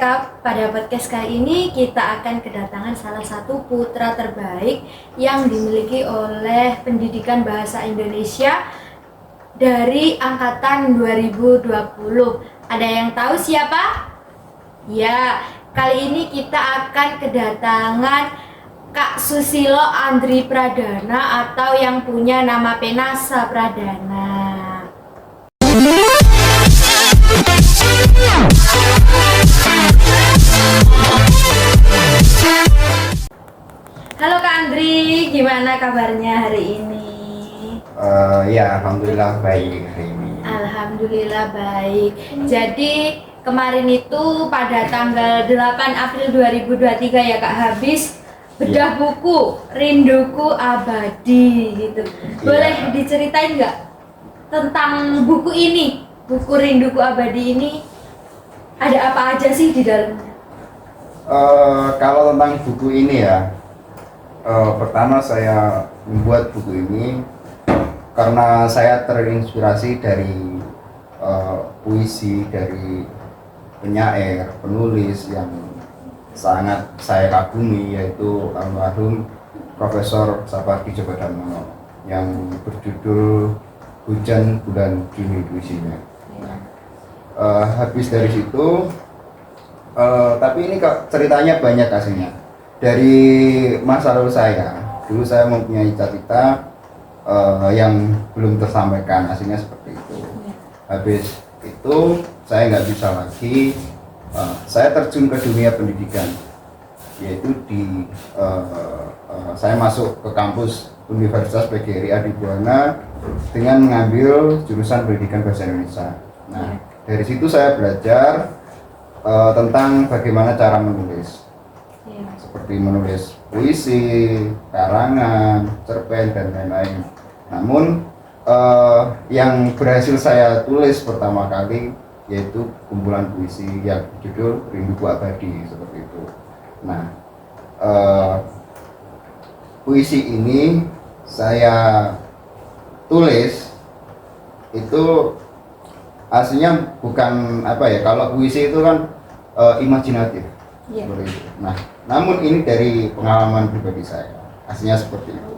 Kak, pada podcast kali ini kita akan kedatangan salah satu putra terbaik yang dimiliki oleh Pendidikan Bahasa Indonesia dari angkatan 2020. Ada yang tahu siapa? Ya, kali ini kita akan kedatangan Kak Susilo Andri Pradana atau yang punya nama Penasa Pradana. Halo Kak Andri, gimana kabarnya hari ini? Ya, alhamdulillah baik hari ini. Alhamdulillah baik. Jadi kemarin itu pada tanggal 8 April 2023 ya Kak, habis bedah buku Rinduku Abadi gitu. Boleh diceritain nggak tentang buku ini? Buku Rinduku Abadi ini ada apa aja sih di dalamnya? Kalau tentang buku ini ya, pertama saya membuat buku ini karena saya terinspirasi dari puisi dari penyair, penulis yang sangat saya kagumi, yaitu almarhum Profesor Sapardi Djoko Damono yang berjudul Hujan Bulan Juni puisinya. Habis dari situ, tapi ini ceritanya banyak aslinya. Dari masa lalu saya, dulu saya mempunyai cita-cita yang belum tersampaikan, aslinya seperti itu. Habis itu saya nggak bisa lagi, saya terjun ke dunia pendidikan, yaitu saya masuk ke kampus Universitas PGRI Adibuana dengan mengambil jurusan Pendidikan Bahasa Indonesia. Nah, dari situ saya belajar tentang bagaimana cara menulis, seperti menulis puisi, karangan, cerpen, dan lain-lain. Namun yang berhasil saya tulis pertama kali yaitu kumpulan puisi yang berjudul Rinduku Abadi, seperti itu. Nah, puisi ini saya tulis itu aslinya bukan apa ya, kalau puisi itu kan imajinatif, seperti itu. Nah, namun ini dari pengalaman pribadi saya, aslinya seperti itu.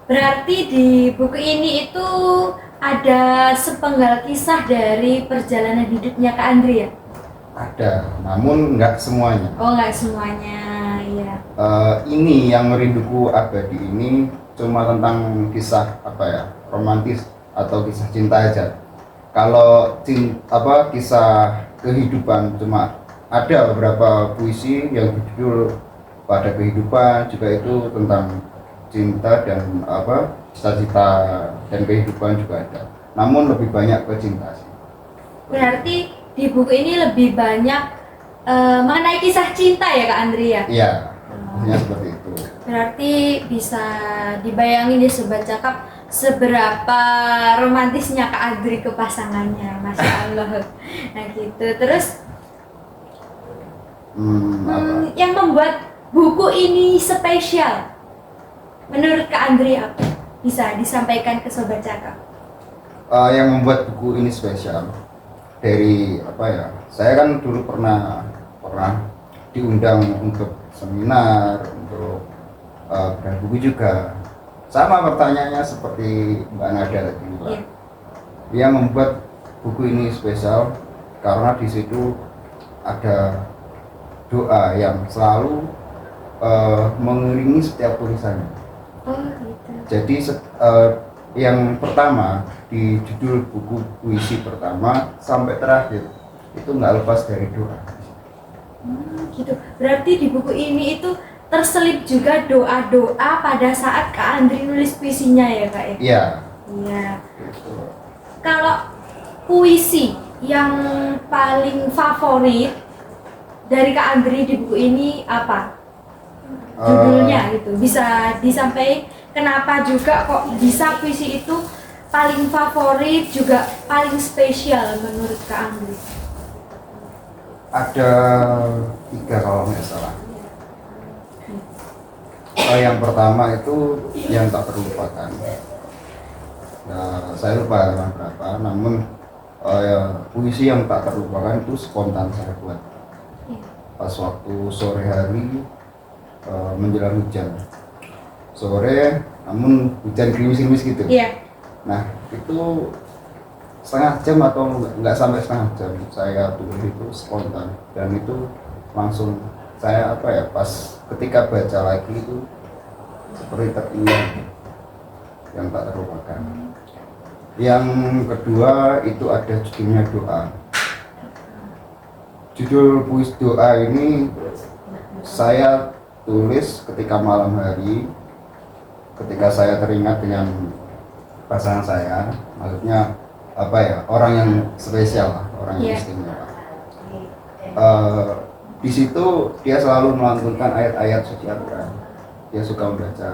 Berarti di buku ini itu ada sepenggal kisah dari perjalanan hidupnya Kak Andri ya? Ada, namun nggak semuanya. Oh, nggak semuanya, ya. Ini yang Rinduku Abadi ini cuma tentang kisah apa ya, romantis atau kisah cinta aja. Kalau kisah kehidupan cuma ada beberapa puisi yang berjudul Pada Kehidupan, juga itu tentang cinta dan cita-cita dan kehidupan juga ada. Namun lebih banyak ke cinta sih. Berarti di buku ini lebih banyak mengenai kisah cinta ya Kak Andri ya? Iya, maksudnya seperti itu. Berarti bisa dibayangin ya Sobat Cakap seberapa romantisnya Kak Andri ke pasangannya, Masya Allah. Nah gitu, terus yang membuat buku ini spesial menurut Kak Andri apa? Bisa disampaikan ke Sobat Cakap. Yang membuat buku ini spesial dari apa ya? Saya kan dulu pernah diundang untuk seminar, untuk bedah buku juga. Sama pertanyaannya seperti Mbak Nada tadi. Yeah. Yang membuat buku ini spesial karena di situ ada doa yang selalu mengiringi setiap tulisannya. Oh, gitu. Jadi yang pertama di judul buku puisi pertama sampai terakhir itu nggak lepas dari doa. Gitu. Berarti di buku ini itu terselip juga doa-doa pada saat Kak Andri nulis puisinya ya Kak ya? Iya. Iya. Kalau puisi yang paling favorit dari Kak Andri di buku ini apa? Judulnya gitu. Bisa disampaikan kenapa juga kok bisa puisi itu paling favorit juga paling spesial menurut Kak Andri? Ada 3 kalau nggak salah. Yang pertama itu yang tak terlupakan. Nah, saya lupa halaman berapa, namun puisi yang tak terlupakan itu spontan saya buat. Iya. pas waktu sore hari menjelang hujan sore, namun hujan gerimis-gerimis gitu. Iya. Nah itu setengah jam atau nggak sampai setengah jam saya tulis itu spontan, dan itu langsung saya apa ya, pas ketika baca lagi itu seperti teringat yang tak terlupakan. Yang kedua itu ada judulnya doa. Judul puisi doa ini saya tulis ketika malam hari, ketika saya teringat dengan pasangan saya, maksudnya apa ya, orang yang spesial lah, orang yang istimewa. Di situ dia selalu melantunkan ayat-ayat suci Al-Quran. Dia suka membaca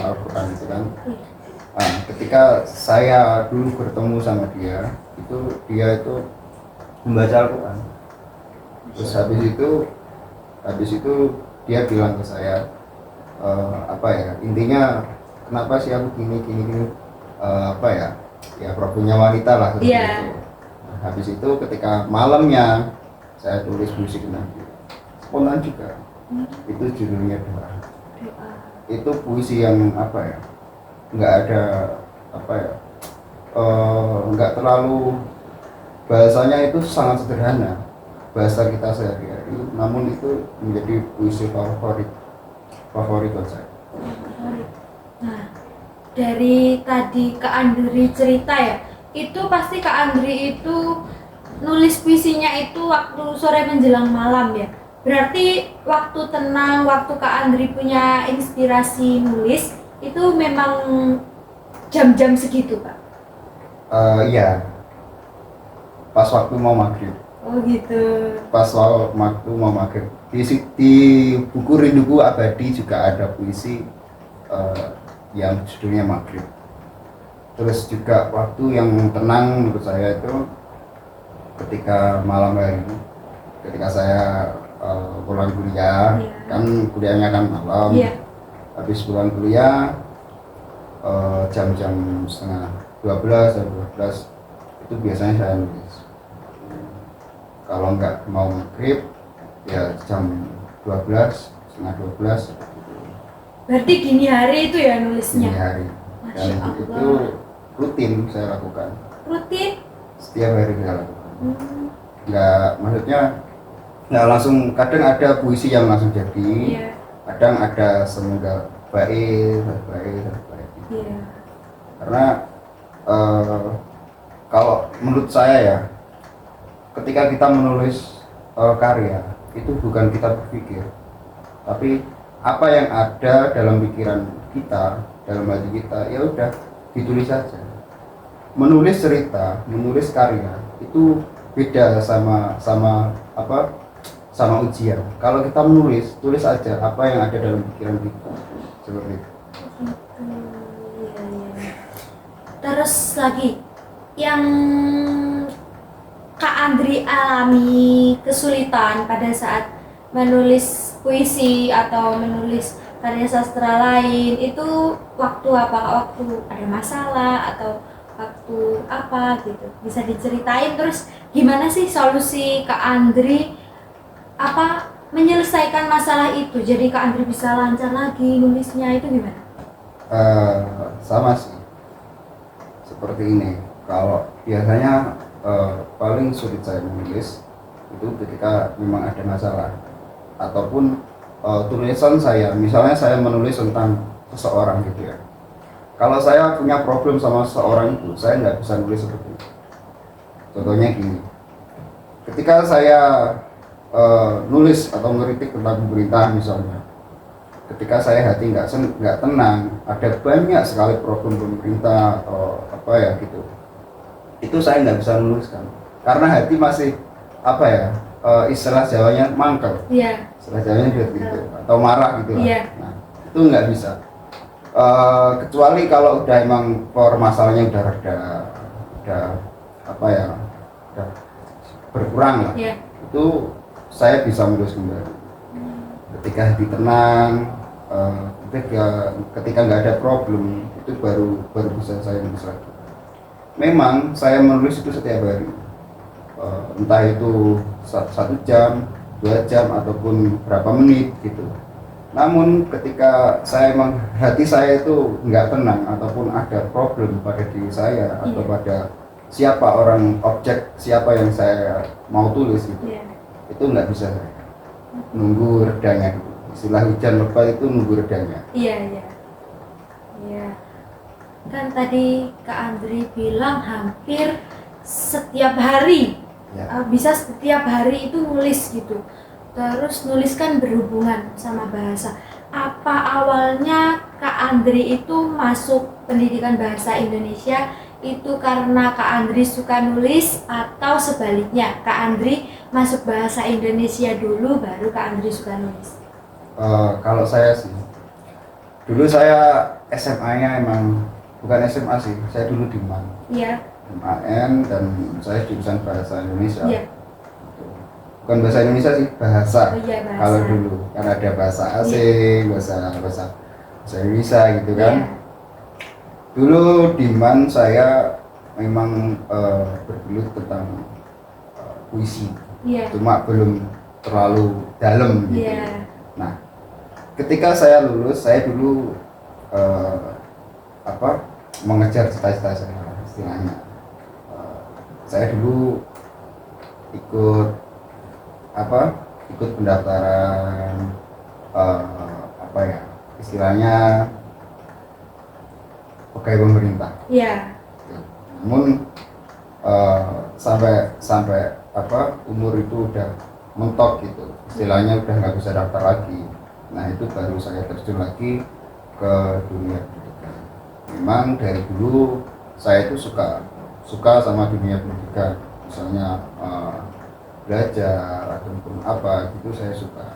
Al-Quran itu kan. Ketika saya dulu bertemu sama dia itu membaca Al-Quran. Terus habis itu dia bilang ke saya, apa ya, intinya kenapa sih aku gini apa ya problemnya wanita lah seperti itu. Nah, habis itu ketika malamnya saya tulis puisi nanti spontan juga. Itu judulnya doa. Itu puisi yang apa ya, nggak ada apa ya, nggak terlalu, bahasanya itu sangat sederhana, bahasa kita sehari-hari, namun itu menjadi puisi favorit buat saya. Nah, dari tadi Kak Andri cerita ya, itu pasti Kak Andri itu nulis puisinya itu waktu sore menjelang malam ya. Berarti waktu tenang, waktu Kak Andri punya inspirasi nulis itu memang jam-jam segitu, Pak? Iya, pas waktu mau maghrib. Oh gitu. Pas waktu mau maghrib. Di buku Rinduku Abadi juga ada puisi yang judulnya Maghrib. Terus juga waktu yang tenang menurut saya itu ketika malam hari, ketika saya pulang kuliah, kan kuliahnya kan malam. Habis pulang kuliah jam-jam setengah 12 atau 12 itu biasanya saya nulis. Kalau nggak mau maghrib ya jam 12, setengah 12. Berarti dini hari itu ya nulisnya? Dini hari. Dan itu rutin saya lakukan. Rutin? Setiap hari saya lakukan. Nggak, maksudnya nggak langsung, kadang ada puisi yang langsung jadi, kadang ada semoga baik. Karena kalau menurut saya ya, ketika kita menulis karya itu bukan kita berpikir, tapi apa yang ada dalam pikiran kita, dalam hati kita, ya udah ditulis saja. Menulis cerita, menulis karya itu beda sama ujian. Kalau kita tulis aja apa yang ada dalam pikiran kita, seperti itu. Terus lagi yang Kak Andri alami kesulitan pada saat menulis puisi atau menulis karya sastra lain itu waktu apa? Waktu ada masalah atau waktu apa gitu? Bisa diceritain, terus gimana sih solusi Kak Andri menyelesaikan masalah itu jadi Kak Andri bisa lancar lagi nulisnya, itu gimana? Sama sih seperti ini. Kalau biasanya paling sulit saya menulis itu ketika memang ada masalah, ataupun tulisan saya, misalnya saya menulis tentang seseorang gitu ya. Kalau saya punya problem sama seseorang itu, saya nggak bisa nulis seperti itu. Contohnya gini, ketika saya nulis atau mengkritik tentang pemerintah misalnya, ketika saya hati nggak tenang, ada banyak sekali problem pemerintah atau apa ya gitu, itu saya nggak bisa menuliskan karena hati masih apa ya, istilah Jawanya mangkel, istilah Jawanya gitu, atau marah gitu lah. Nah, itu nggak bisa, kecuali kalau udah emang masalahnya udah apa ya, udah berkurang lah, itu saya bisa menulis kembali. Ketika hati tenang, ketika nggak ada problem, itu baru bisa saya nulis lagi. Memang saya menulis itu setiap hari, entah itu 1 jam, 2 jam ataupun berapa menit gitu. Namun ketika saya emang hati saya itu nggak tenang ataupun ada problem pada diri saya atau pada siapa orang objek siapa yang saya mau tulis gitu, itu nggak bisa saya nunggu redanya gitu. Istilah hujan lebat itu nunggu redanya. Iya. Kan tadi Kak Andri bilang hampir setiap hari, bisa setiap hari itu nulis gitu. Terus nulis kan berhubungan sama bahasa. Apa awalnya Kak Andri itu masuk pendidikan bahasa Indonesia itu karena Kak Andri suka nulis atau sebaliknya Kak Andri masuk bahasa Indonesia dulu baru Kak Andri suka nulis? Kalau saya sih, dulu saya SMA-nya emang bukan SMA sih, saya dulu di MAN. Iya. MAN dan saya jurusan bahasa Indonesia. Iya. Bukan bahasa Indonesia sih, bahasa. Bahasa. Kalau dulu kan ada bahasa asing, bahasa Indonesia gitu kan. Iya. Dulu di MAN saya memang bergelut tentang puisi. Iya. Cuma belum terlalu dalam gitu. Iya. Nah, ketika saya lulus, saya dulu mengejar cita-cita saya istilahnya. Saya dulu ikut pendaftaran istilahnya pegawai pemerintah. Iya. Namun sampai umur itu udah mentok gitu, istilahnya udah nggak bisa daftar lagi. Nah itu baru saya terjun lagi ke dunia pendidikan. Memang dari dulu saya itu suka sama dunia pendidikan, misalnya belajar ataupun apa gitu saya suka.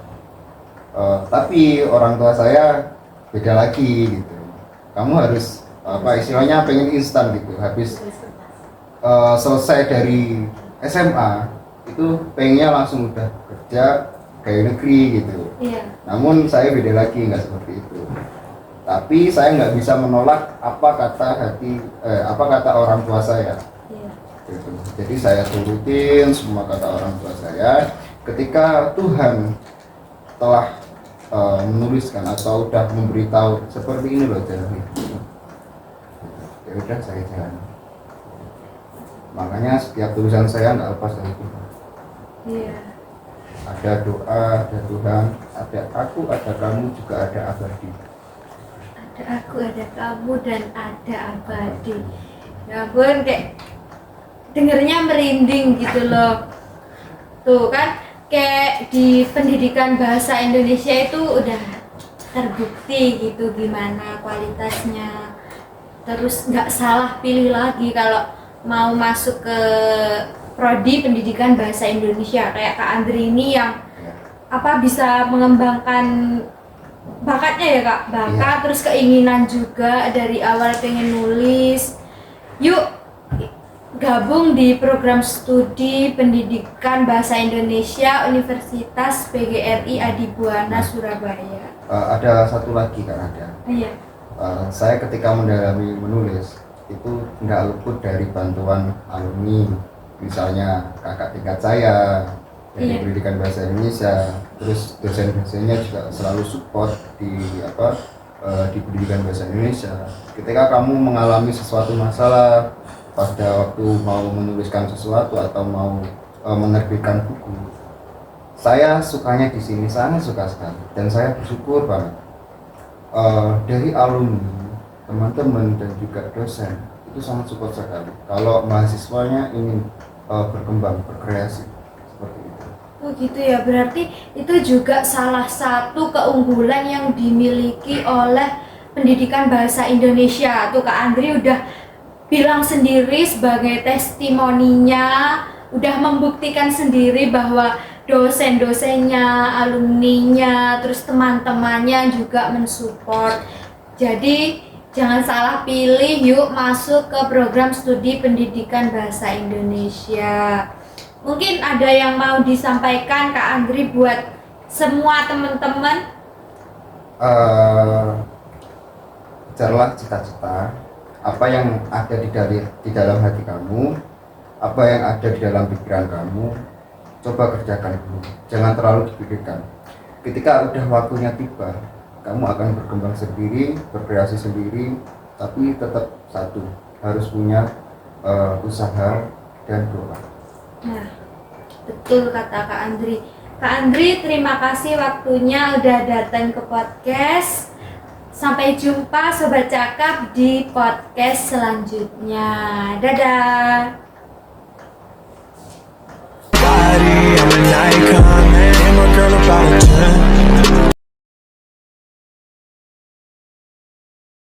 Tapi orang tua saya beda lagi gitu. Kamu harus istilahnya pengen instan gitu. Habis selesai dari SMA itu pengennya langsung udah kerja kayak negeri gitu. Iya. Namun saya beda lagi, nggak seperti itu. Tapi saya nggak bisa menolak apa kata orang tua saya. Iya. Gitu. Jadi saya turutin semua kata orang tua saya. Ketika Tuhan telah menuliskan atau udah memberitahu seperti ini loh jalan hidup, ya udah saya jalan. Makanya setiap tulisan saya nggak lepas dari itu. Iya. Ada doa, ada Tuhan, ada aku, ada kamu, juga ada abadi. Ada aku, ada kamu, dan ada abadi. Ya ampun, kayak dengernya merinding gitu loh. Tuh kan, kayak di pendidikan bahasa Indonesia itu udah terbukti gitu gimana kualitasnya. Terus nggak salah pilih lagi kalau mau masuk ke prodi pendidikan bahasa Indonesia kayak Kak Andri ini yang bisa mengembangkan bakatnya ya Kak, bakat terus keinginan juga dari awal pengen nulis. Yuk gabung di program studi pendidikan bahasa Indonesia Universitas PGRI Adibuana Surabaya. Ada satu lagi Kak Nadia. Iya. Saya ketika mendalami menulis itu nggak luput dari bantuan alumni, misalnya kakak tingkat saya dari pendidikan bahasa Indonesia, terus dosen-dosennya juga selalu support di pendidikan bahasa Indonesia. Ketika kamu mengalami sesuatu masalah pada waktu mau menuliskan sesuatu atau mau menerbitkan buku, saya sukanya di sini, sangat suka sekali, dan saya bersyukur banget dari alumni, teman-teman dan juga dosen itu sangat support sekali kalau mahasiswanya ingin berkembang, berkreasi seperti itu. Oh gitu ya, berarti itu juga salah satu keunggulan yang dimiliki oleh pendidikan bahasa Indonesia. Tuh Kak Andri udah bilang sendiri sebagai testimoninya, udah membuktikan sendiri bahwa dosen-dosennya, alumninya, terus teman-temannya juga mensupport. Jadi jangan salah pilih, yuk masuk ke program studi pendidikan bahasa Indonesia. Mungkin ada yang mau disampaikan Kak Andri buat semua teman-teman? Kejarlah cita-cita, apa yang ada di dalam hati kamu, apa yang ada di dalam pikiran kamu, coba kerjakan dulu, jangan terlalu dipikirkan. Ketika udah waktunya tiba, kamu akan berkembang sendiri, berkreasi sendiri, tapi tetap satu, harus punya usaha dan doa. Nah, betul kata Kak Andri. Kak Andri, terima kasih waktunya udah datang ke podcast. Sampai jumpa Sobat Cakap di podcast selanjutnya. Dadah. I'm an icon, man. I'm a girl about